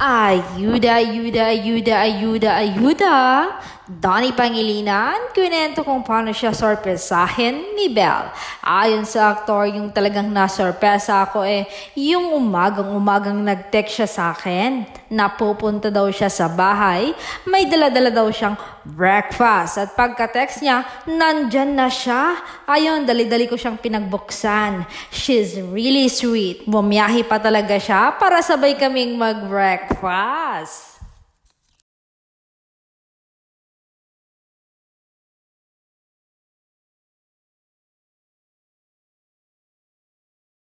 Ayuda, ayuda, ayuda, ayuda, ayuda. Donnie Pangilinan, kwento kung paano siya sorpresahin ni Belle. Ayon sa aktor, yung talagang nasorpresa ako yung umagang nag-text siya sa akin. Napupunta daw siya sa bahay, may dala-dala daw siyang breakfast. At pagka-text niya, nandyan na siya. Ayun, dali-dali ko siyang pinagbuksan. She's really sweet. Bumiyahe pa talaga siya para sabay kaming mag-breakfast.